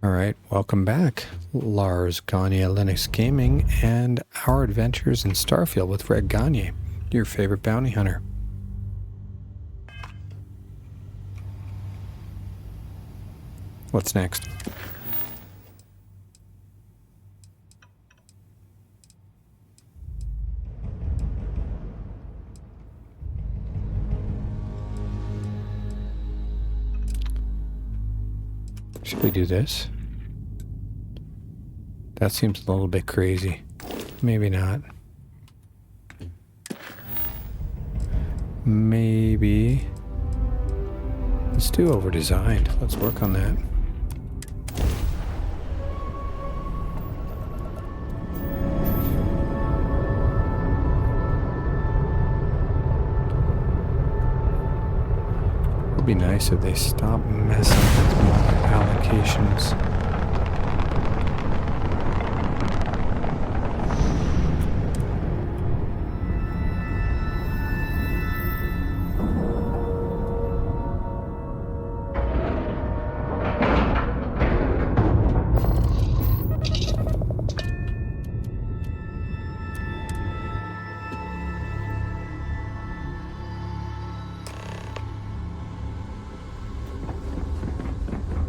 Alright, welcome back. Lars Gagne Linux Gaming and our adventures in Starfield with Red Gagne, your favorite bounty hunter. What's next? Should we do this? That seems a little bit crazy. Maybe not. Maybe. Let's do Overdesigned. Let's work on that. It would be nice if they stopped messing with my allocations.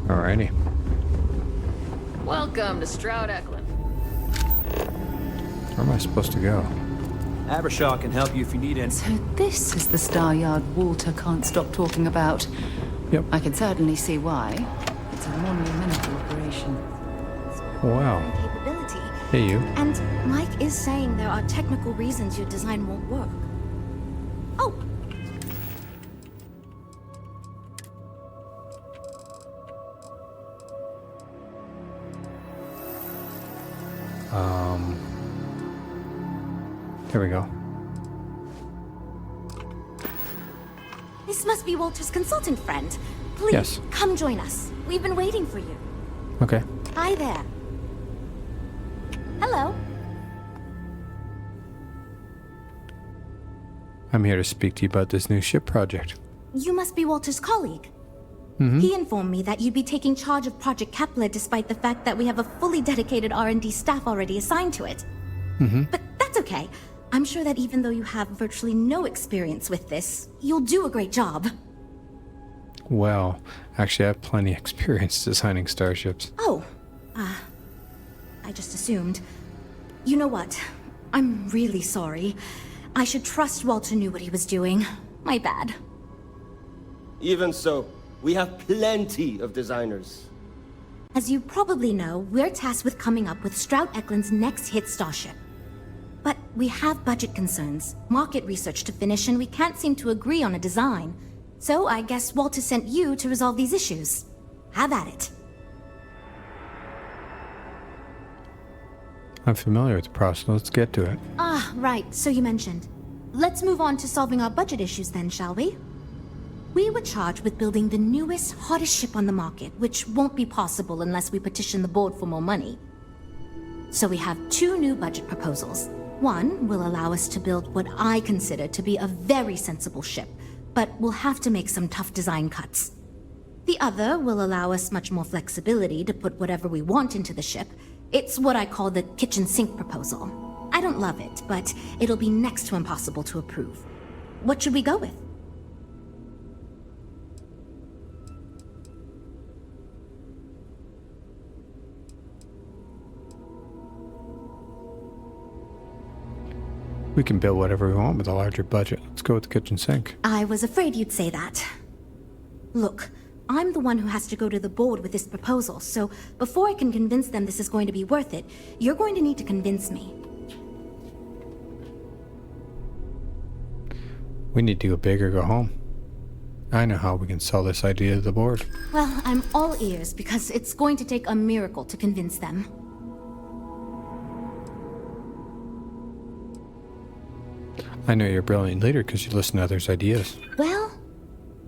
Alrighty. Welcome to Stroud Eklund. Where am I supposed to go? Abershaw can help you if you need any. So this is the Star Yard Walter can't stop talking about. Yep. I can certainly see why. It's a monumental operation. Wow. Capability. Hey, you. And Mike is saying there are technical reasons your design won't work. Oh, There we go. this must be Walter's consultant friend. Please, Yes. come join us. We've been waiting for you. Okay. Hi there. Hello. I'm here to speak to you about this new ship project. You must be Walter's colleague. Mm-hmm. He informed me that you'd be taking charge of Project Kepler despite the fact that we have a fully dedicated R&D staff already assigned to it. Mm-hmm. But that's okay. I'm sure that even though you have virtually no experience with this, you'll do a great job. Well, actually, I have plenty of experience designing starships. Oh, I just assumed. You know what? I'm really sorry. I should trust Walter knew what he was doing. My bad. Even so, we have plenty of designers. As you probably know, we're tasked with coming up with Stroud Eklund's next hit starship. But we have budget concerns, market research to finish, and we can't seem to agree on a design. So I guess Walter sent you to resolve these issues. Have at it. I'm familiar with the process. Let's get to it. Ah, right, so you mentioned. Let's move on to solving our budget issues then, shall we? We were charged with building the newest, hottest ship on the market, which won't be possible unless we petition the board for more money. So we have two new budget proposals. One will allow us to build what I consider to be a very sensible ship, but we'll have to make some tough design cuts. The other will allow us much more flexibility to put whatever we want into the ship. It's what I call the kitchen sink proposal. I don't love it, but it'll be next to impossible to approve. What should we go with? We can build whatever we want with a larger budget. Let's go with the kitchen sink. I was afraid you'd say that. Look, I'm the one who has to go to the board with this proposal, so before I can convince them this is going to be worth it, you're going to need to convince me. We need to go big or go home. I know how we can sell this idea to the board. Well, I'm all ears because it's going to take a miracle to convince them. I know you're a brilliant leader because you listen to others' ideas. Well,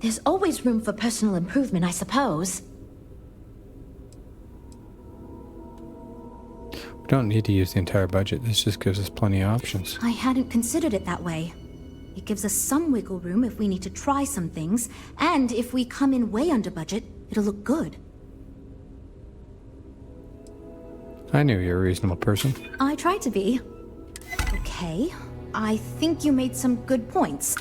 there's always room for personal improvement, I suppose. We don't need to use the entire budget. This just gives us plenty of options. I hadn't considered it that way. It gives us some wiggle room if we need to try some things, and if we come in way under budget, it'll look good. I knew you were a reasonable person. I try to be. Okay, I think you made some good points.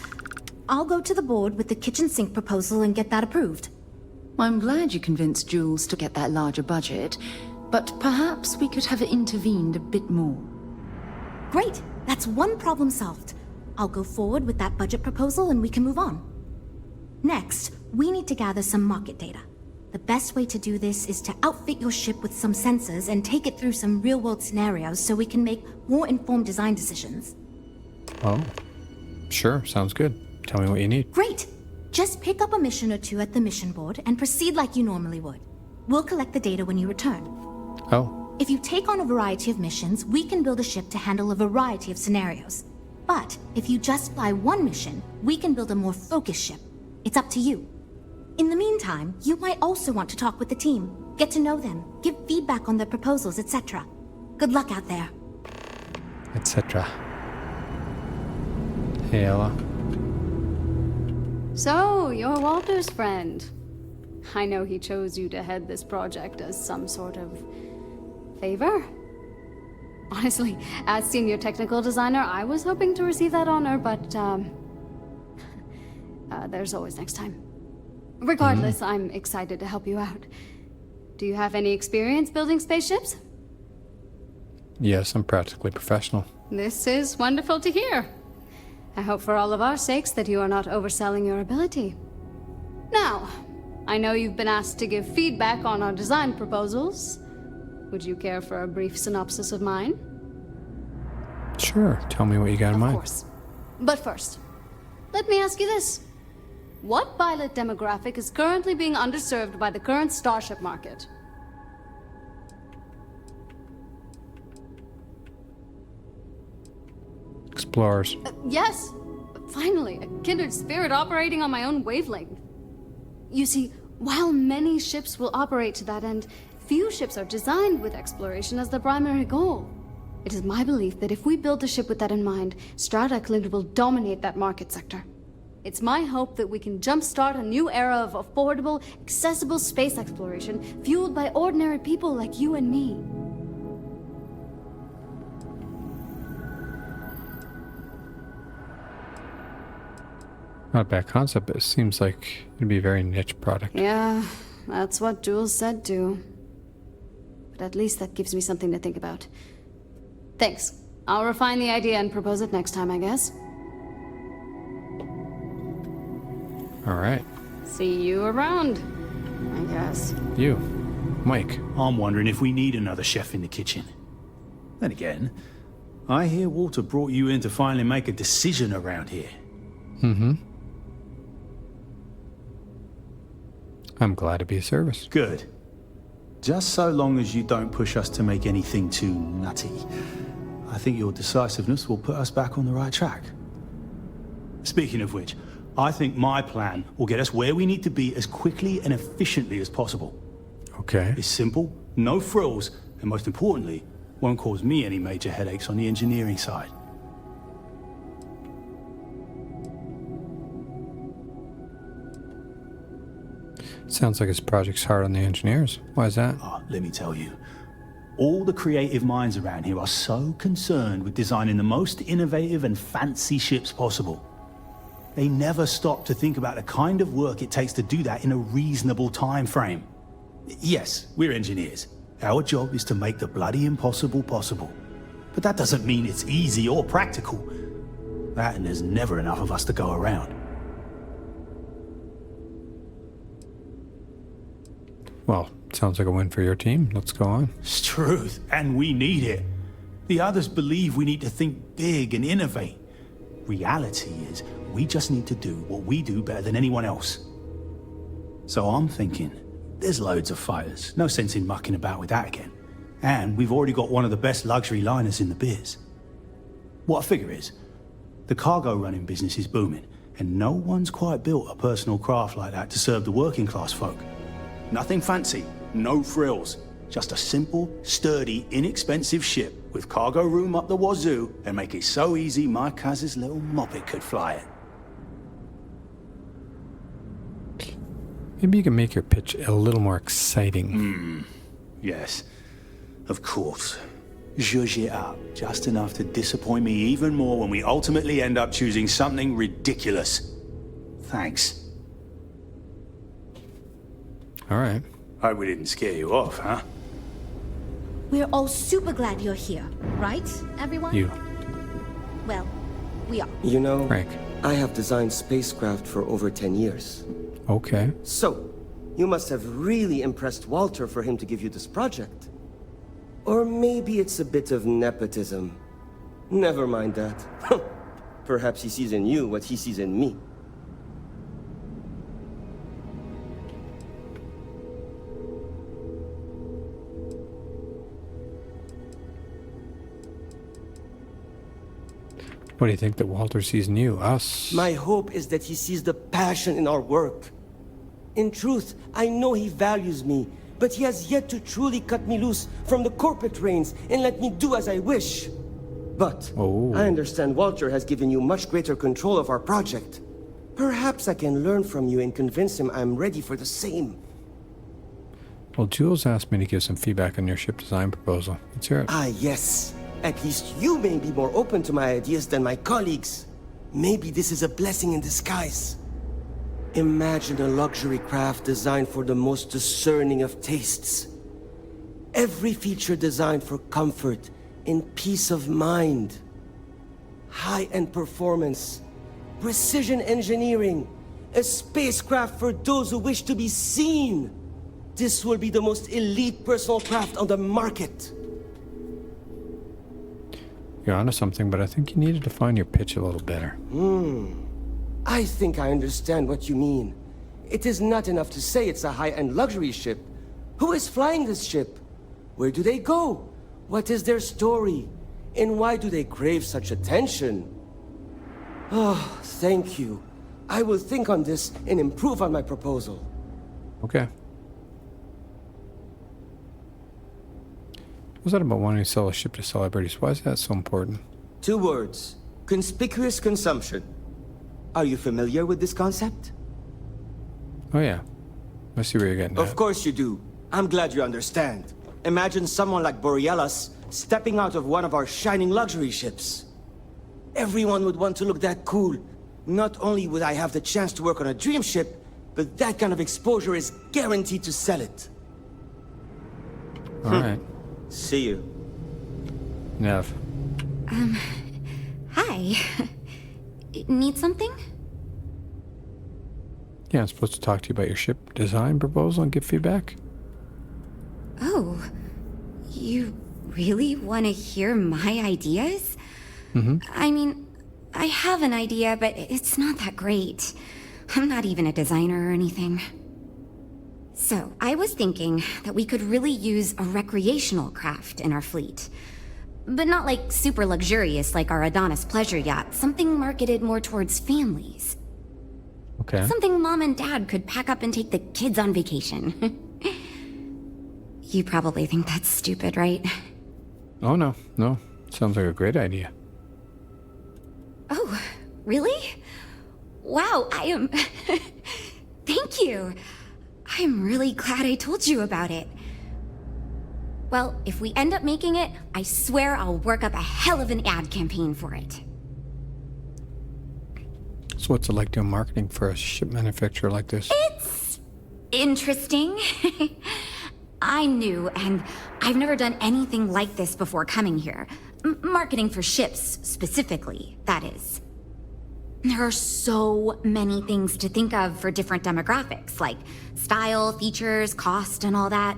I'll go to the board with the kitchen sink proposal and get that approved. I'm glad you convinced Jules to get that larger budget, but perhaps we could have intervened a bit more. Great, that's one problem solved. I'll go forward with that budget proposal and we can move on. Next, we need to gather some market data. The best way to do this is to outfit your ship with some sensors and take it through some real-world scenarios so we can make more informed design decisions. Oh, sure, sounds good. Tell me what you need. Great! Just pick up a mission or two at the mission board and proceed like you normally would. We'll collect the data when you return. Oh, If you take on a variety of missions, we can build a ship to handle a variety of scenarios. But if you just fly one mission, we can build a more focused ship. It's up to you. In the meantime, you might also want to talk with the team, get to know them, give feedback on their proposals, etc. Good luck out there. etc. Hey, Ella. So, you're Walter's friend. I know he chose you to head this project as some sort of favor. Honestly, as senior technical designer, I was hoping to receive that honor, but there's always next time. Regardless, I'm excited to help you out. Do you have any experience building spaceships? Yes, I'm practically professional. This is wonderful to hear. I hope for all of our sakes that you are not overselling your ability. Now, I know you've been asked to give feedback on our design proposals. Would you care for a brief synopsis of mine? Sure, tell me what you got in Of mind. course. But first, let me ask you this. What pilot demographic is currently being underserved by the current starship market? Explorers. Yes! Finally, a kindred spirit operating on my own wavelength. You see, while many ships will operate to that end, few ships are designed with exploration as their primary goal. It is my belief that if we build a ship with that in mind, Strata Clinder will dominate that market sector. It's my hope that we can jumpstart a new era of affordable, accessible space exploration, fueled by ordinary people like you and me. Not a bad concept, but it seems like it'd be a very niche product. Yeah, that's what Jules said too. But at least that gives me something to think about. Thanks. I'll refine the idea and propose it next time, I guess. All right. See you around, I guess. You, Mike. I'm wondering if we need another chef in the kitchen. Then again, I hear Walter brought you in to finally make a decision around here. Mm-hmm. I'm glad to be of service. Good. Just so long as you don't push us to make anything too nutty. I think your decisiveness will put us back on the right track. Speaking of which, I think my plan will get us where we need to be as quickly and efficiently as possible. Okay. It's simple, no frills, and most importantly, won't cause me any major headaches on the engineering side. Sounds like this project's hard on the engineers. Why is that? Oh, let me tell you. All the creative minds around here are so concerned with designing the most innovative and fancy ships possible. They never stop to think about the kind of work it takes to do that in a reasonable time frame. Yes, we're engineers. Our job is to make the bloody impossible possible. But that doesn't mean it's easy or practical. That and there's never enough of us to go around. Well, sounds like a win for your team. Let's go on. It's truth, and we need it. The others believe we need to think big and innovate. Reality is, we just need to do what we do better than anyone else. So I'm thinking, there's loads of fighters. No sense in mucking about with that again. And we've already got one of the best luxury liners in the biz. What I figure is, the cargo running business is booming, and no one's quite built a personal craft like that to serve the working class folk. Nothing fancy, no frills. Just a simple, sturdy, inexpensive ship with cargo room up the wazoo and make it so easy my cousin's little moppet could fly it. Maybe you can make your pitch a little more exciting. Yes. Of course. Zhuzh it up, just enough to disappoint me even more when we ultimately end up choosing something ridiculous. Thanks. All right. Hope we didn't scare you off, huh? We're all super glad you're here, right, everyone? You, Well, we are. You know, Frank. I have designed spacecraft for over 10 years. Okay. So, you must have really impressed Walter for him to give you this project. Or maybe it's a bit of nepotism. Never mind that. Perhaps he sees in you what he sees in me. What do you think that Walter sees in you? Us? My hope is that he sees the passion in our work. In truth, I know he values me, but he has yet to truly cut me loose from the corporate reins and let me do as I wish. But I understand Walter has given you much greater control of our project. Perhaps I can learn from you and convince him I'm ready for the same. Well, Jules asked me to give some feedback on your ship design proposal. Let's hear it. Ah, yes. At least you may be more open to my ideas than my colleagues. Maybe this is a blessing in disguise. Imagine a luxury craft designed for the most discerning of tastes. Every feature designed for comfort and peace of mind. High-end performance, precision engineering, a spacecraft for those who wish to be seen. This will be the most elite personal craft on the market. You're onto something, but I think you need to define your pitch a little better. I think I understand what you mean. It is not enough to say it's a high-end luxury ship. Who is flying this ship? Where do they go? What is their story? And why do they crave such attention? Oh, thank you. I will think on this and improve on my proposal. Okay. What's that about wanting to sell a ship to celebrities? Why is that so important? 2 words. Conspicuous consumption. Are you familiar with this concept? Oh, yeah. I see where you're getting at. Of course you do. I'm glad you understand. Imagine someone like Borealis stepping out of one of our shining luxury ships. Everyone would want to look that cool. Not only would I have the chance to work on a dream ship, but that kind of exposure is guaranteed to sell it. All right. See you. Nev. Hi. Need something? Yeah, I'm supposed to talk to you about your ship design proposal and give feedback? Oh, you really want to hear my ideas? I mean, I have an idea, but it's not that great. I'm not even a designer or anything. So, I was thinking that we could really use a recreational craft in our fleet. But not like super luxurious like our Adonis pleasure yacht, something marketed more towards families. Okay. Something mom and dad could pack up and take the kids on vacation. You probably think that's stupid, right? Oh, no. No. Sounds like a great idea. Oh, really? Wow, I am... Thank you. I'm really glad I told you about it. Well, if we end up making it, I swear I'll work up a hell of an ad campaign for it. So what's it like doing marketing for a ship manufacturer like this? It's interesting. I'm new, and I've never done anything like this before coming here. Marketing for ships, specifically, that is. There are so many things to think of for different demographics, like style, features, cost, and all that.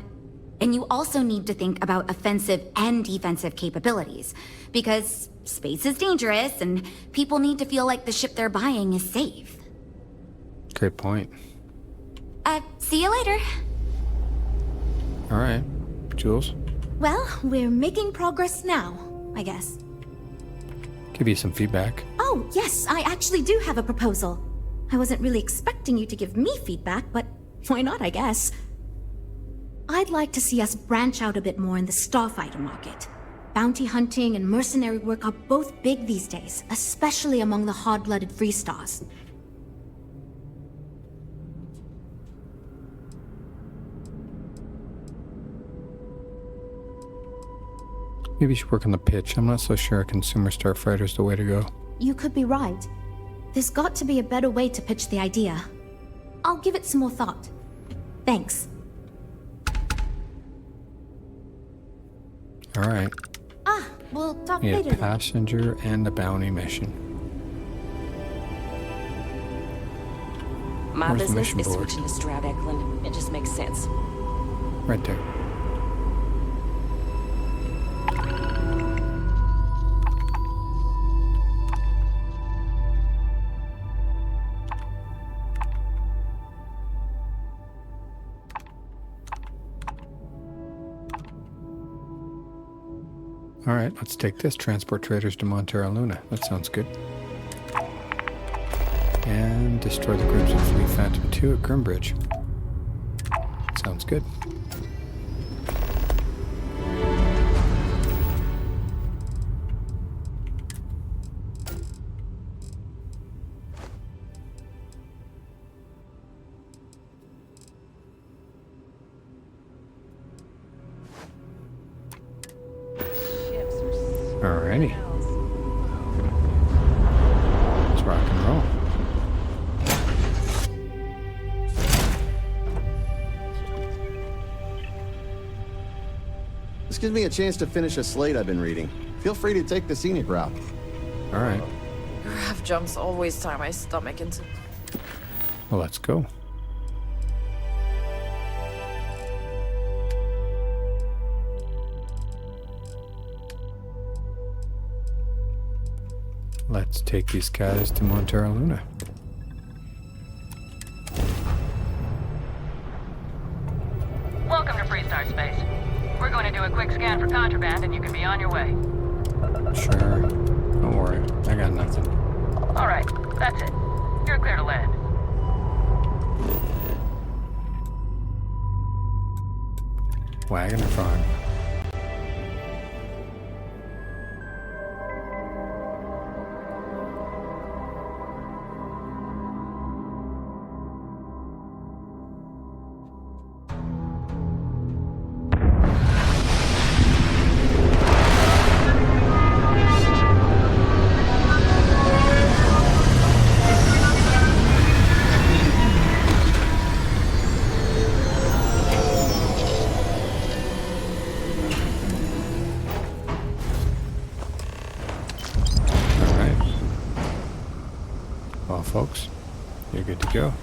And you also need to think about offensive and defensive capabilities, because space is dangerous, and people need to feel like the ship they're buying is safe. Great point. See you later. All right. Jules? Well, we're making progress now, I guess. Give you some feedback. Oh, yes, I actually do have a proposal. I wasn't really expecting you to give me feedback, but why not, I guess. I'd like to see us branch out a bit more in the starfighter market. Bounty hunting and mercenary work are both big these days, especially among the hard-blooded free stars. Maybe you should work on the pitch. I'm not so sure a consumer starfighter's the way to go. You could be right. There's got to be a better way to pitch the idea. I'll give it some more thought. Thanks. All right. We'll talk Need later a then. passenger and a bounty mission. My Where's the business mission is board? switching to Stroud Eklund. It just makes sense. Right there. All right, let's take this. Transport traders to Terra Luna. That sounds good. And destroy the Crimson Fleet Phantom 2 at Grimbridge. Sounds good. Alrighty. Let's rock and roll. This gives me a chance to finish a slate I've been reading. Feel free to take the scenic route. Alright. Graph jumps always tie my stomach into... Well, let's go. Let's take these guys to Terra Luna. Welcome to Freestar Space. We're going to do a quick scan for contraband and you can be on your way. Sure. Don't worry. I got nothing. All right, that's it. You're clear to land. Wagner Farm. Well, folks, you're good to go.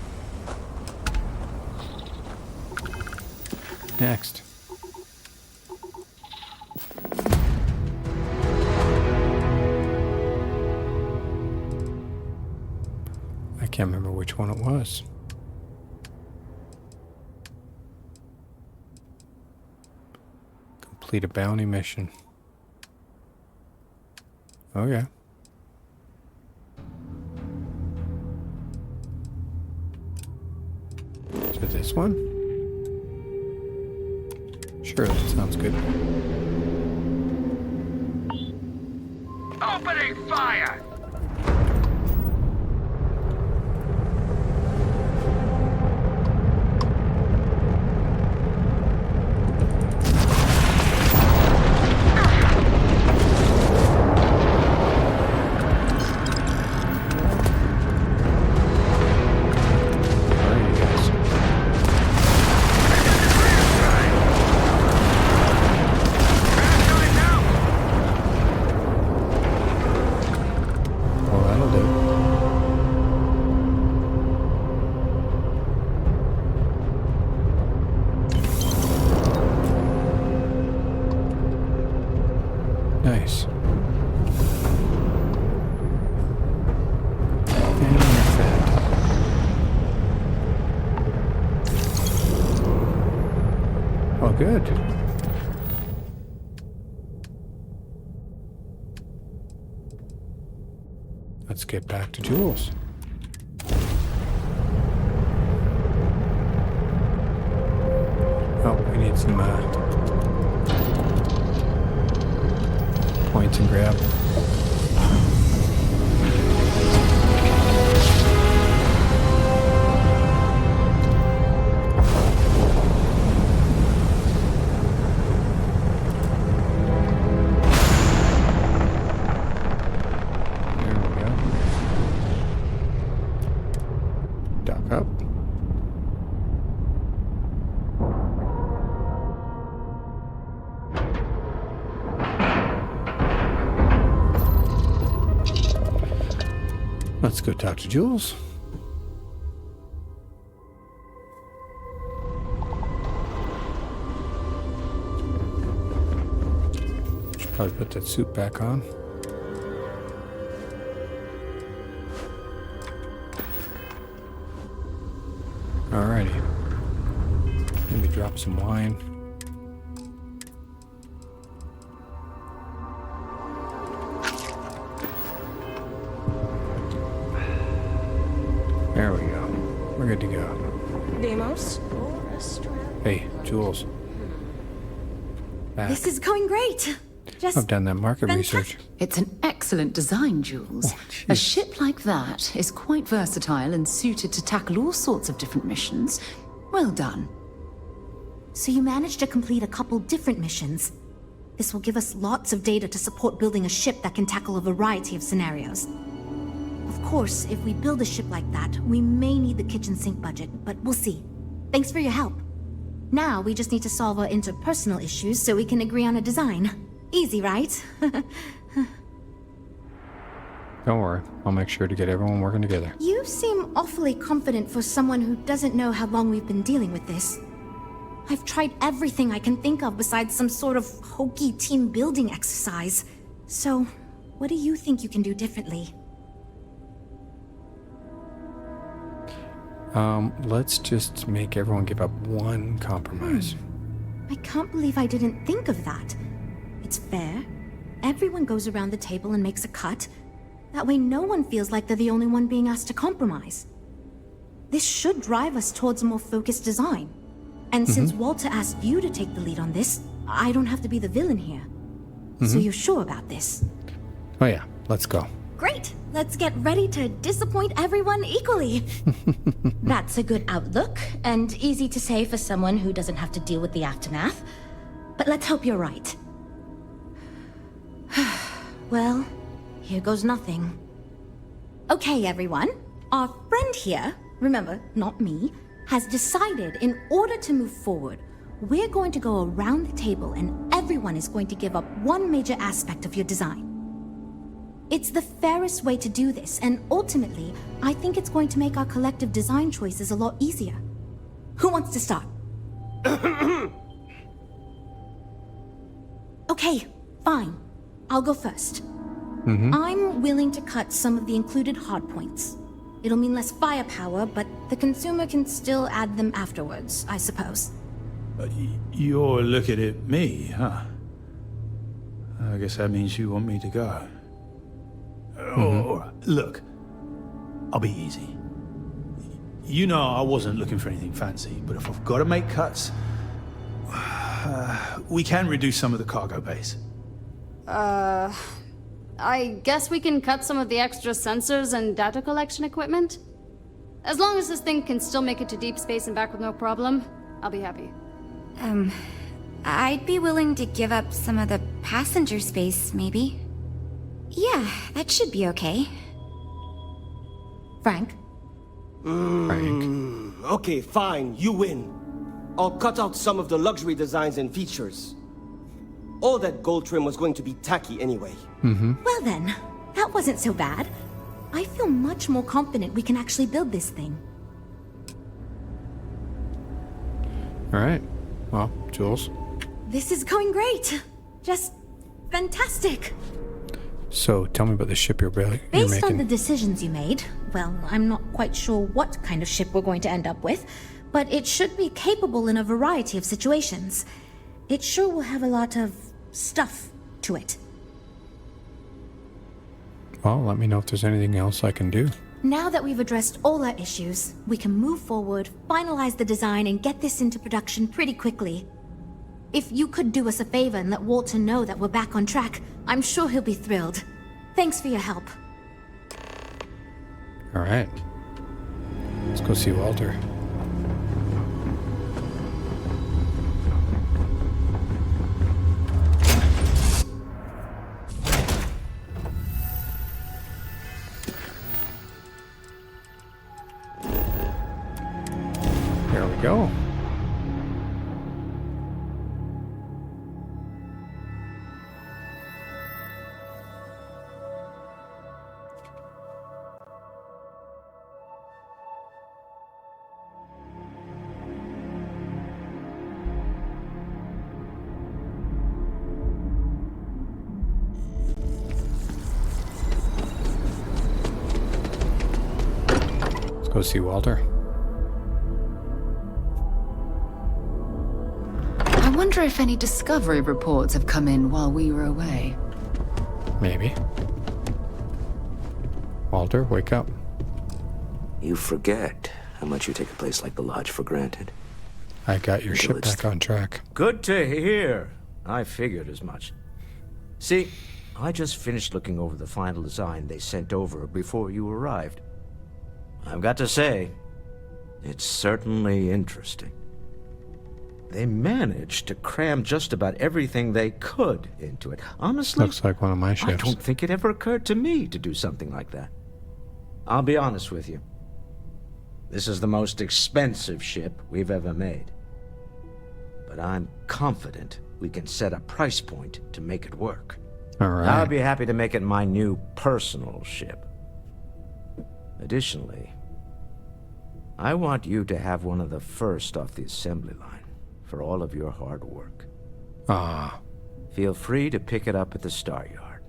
Next. I can't remember which one it was. Complete a bounty mission. Oh, yeah. So this one? Sure, that sounds good. Opening fire! Nice. Well, good. Let's get back to Jules. Oh, we need some points and grab. Let's go talk to Jules. Should probably put that suit back on. Alrighty. Maybe drop some wine. There we go. We're good to go. Demos or restaurant? Hey, Jules. Back. This is going great. Just I've done that market research. It's an excellent design, Jules. Oh, A ship like that is quite versatile and suited to tackle all sorts of different missions. Well done. So you managed to complete a couple different missions. This will give us lots of data to support building a ship that can tackle a variety of scenarios. Of course, if we build a ship like that, we may need the kitchen sink budget, but we'll see. Thanks for your help. Now we just need to solve our interpersonal issues so we can agree on a design. Easy, right? Don't worry. I'll make sure to get everyone working together. You seem awfully confident for someone who doesn't know how long we've been dealing with this. I've tried everything I can think of besides some sort of hokey team building exercise. So, what do you think you can do differently? Let's just make everyone give up one compromise. I can't believe I didn't think of that. It's fair. Everyone goes around the table and makes a cut. That way no one feels like they're the only one being asked to compromise. This should drive us towards a more focused design. And since Walter asked you to take the lead on this, I don't have to be the villain here. So you're sure about this? Oh yeah, let's go. Great! Let's get ready to disappoint everyone equally. That's a good outlook, and easy to say for someone who doesn't have to deal with the aftermath. But let's hope you're right. Well, here goes nothing. Okay, everyone. Our friend here, remember, not me, has decided in order to move forward, we're going to go around the table and everyone is going to give up one major aspect of your design. It's the fairest way to do this, and ultimately, I think it's going to make our collective design choices a lot easier. Who wants to start? Okay, fine. I'll go first. I'm willing to cut some of the included hardpoints. It'll mean less firepower, but the consumer can still add them afterwards, I suppose. You're looking at me, huh? I guess that means you want me to go. All right, look, I'll be easy. You know I wasn't looking for anything fancy, but if I've got to make cuts, we can reduce some of the cargo base. I guess we can cut some of the extra sensors and data collection equipment? As long as this thing can still make it to deep space and back with no problem, I'll be happy. I'd be willing to give up some of the passenger space, maybe. Yeah, that should be okay. Frank? Okay, fine, you win. I'll cut out some of the luxury designs and features. All that gold trim was going to be tacky anyway. Well then, that wasn't so bad. I feel much more confident we can actually build this thing. Alright. Well, Jules. This is going great. Just fantastic. So, tell me about the ship you're making. Based on the decisions you made, well, I'm not quite sure what kind of ship we're going to end up with, but it should be capable in a variety of situations. It sure will have a lot of stuff to it. Well, let me know if there's anything else I can do. Now that we've addressed all our issues, we can move forward, finalize the design, and get this into production pretty quickly. If you could do us a favor and let Walter know that we're back on track, I'm sure he'll be thrilled. Thanks for your help. Alright. Let's go see Walter. There we go. pussy, Walter. I wonder if any discovery reports have come in while we were away. Maybe. Walter, wake up. You forget how much you take a place like the Lodge for granted. I got your ship back on track. Good to hear. I figured as much. See, I just finished looking over the final design they sent over before you arrived. I've got to say, it's certainly interesting. They managed to cram just about everything they could into it. Honestly, looks like one of my ships. I don't think it ever occurred to me to do something like that. I'll be honest with you. This is the most expensive ship we've ever made. But I'm confident we can set a price point to make it work. All right. I'll be happy to make it my new personal ship. Additionally, I want you to have one of the first off the assembly line for all of your hard work. Ah. Feel free to pick it up at the Star Yard.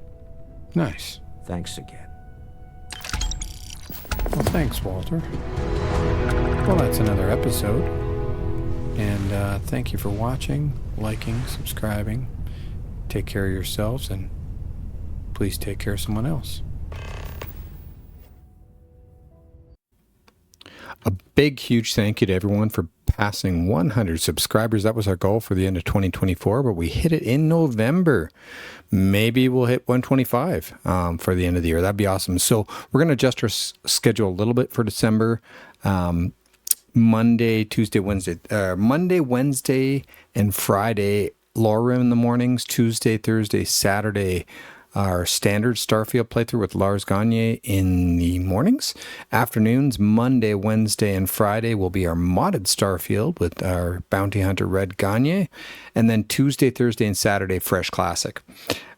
Nice. Thanks again. Well, thanks, Walter. Well, that's another episode. And thank you for watching, liking, subscribing. Take care of yourselves, and please take care of someone else. A big, huge thank you to everyone for passing 100 subscribers. That was our goal for the end of 2024, but we hit it in November. Maybe we'll hit 125 for the end of the year. That'd be awesome. So we're going to adjust our schedule a little bit for December. Monday, Tuesday, Wednesday. Monday, Wednesday, and Friday, lore room in the mornings. Tuesday, Thursday, Saturday, our standard Starfield playthrough with Lars Gagner in the mornings. Afternoons, Monday, Wednesday, and Friday will be our modded Starfield with our bounty hunter Red Gagner. And then Tuesday, Thursday, and Saturday, Fresh Classic.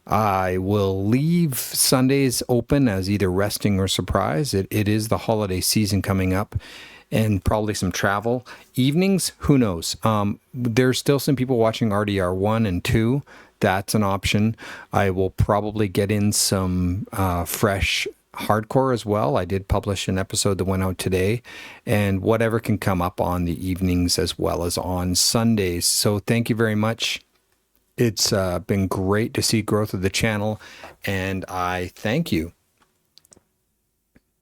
I will leave Sundays open as either resting or surprise. It is the holiday season coming up, and probably some travel. Evenings, who knows? There's still some people watching RDR 1 and 2. That's an option. I will probably get in some fresh hardcore as well. I did publish an episode that went out today, and whatever can come up on the evenings as well as on Sundays. So thank you very much. It's been great to see growth of the channel, and I thank you.